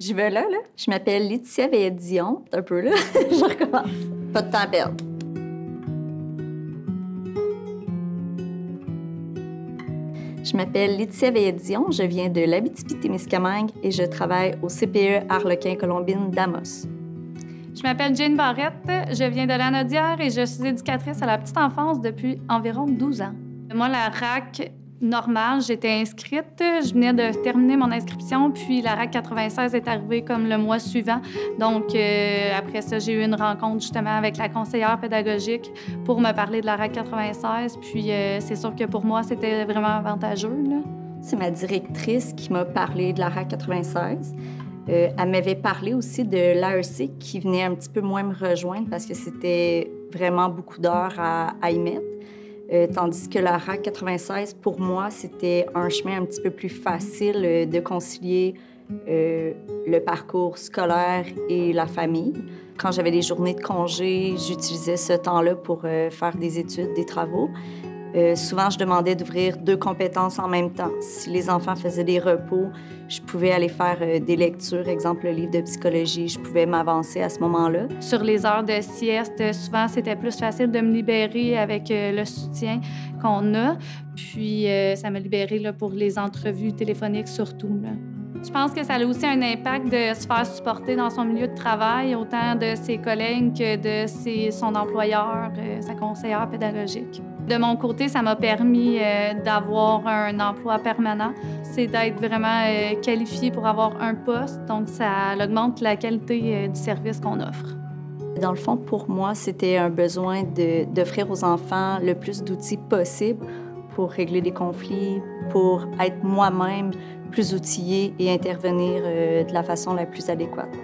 J'y vais là. Je m'appelle Laetitia Veillette-Dion. Un peu là. Je recommence. Pas de temps à perdre. Je m'appelle Laetitia Veillette-Dion. Je viens de l'Abitibi-Témiscamingue et je travaille au CPE Arlequin-Colombine d'Amos. Je m'appelle Jane Barrette. Je viens de Lanaudière et je suis éducatrice à la petite enfance depuis environ 12 ans. Moi, la RAC normale, j'étais inscrite. Je venais de terminer mon inscription, puis la RAC 96 est arrivée comme le mois suivant. Donc, après ça, j'ai eu une rencontre justement avec la conseillère pédagogique pour me parler de la RAC 96. Puis, c'est sûr que pour moi, c'était vraiment avantageux, là. C'est ma directrice qui m'a parlé de la RAC 96. Elle m'avait parlé aussi de l'AEC qui venait un petit peu moins me rejoindre parce que c'était vraiment beaucoup d'heures à y mettre. Tandis que la RAC 96, pour moi, c'était un chemin un petit peu plus facile de concilier le parcours scolaire et la famille. Quand j'avais des journées de congé, j'utilisais ce temps-là pour faire des études, des travaux. Souvent, je demandais d'ouvrir 2 compétences en même temps. Si les enfants faisaient des repos, je pouvais aller faire des lectures, exemple le livre de psychologie, je pouvais m'avancer à ce moment-là. Sur les heures de sieste, souvent, c'était plus facile de me libérer avec le soutien qu'on a. Puis, ça m'a libérée là, pour les entrevues téléphoniques surtout, là. Je pense que ça a aussi un impact de se faire supporter dans son milieu de travail, autant de ses collègues que de son employeur, sa conseillère pédagogique. De mon côté, ça m'a permis d'avoir un emploi permanent. C'est d'être vraiment qualifié pour avoir un poste, donc ça augmente la qualité du service qu'on offre. Dans le fond, pour moi, c'était un besoin d'offrir aux enfants le plus d'outils possible pour régler des conflits, pour être moi-même plus outillée et intervenir de la façon la plus adéquate.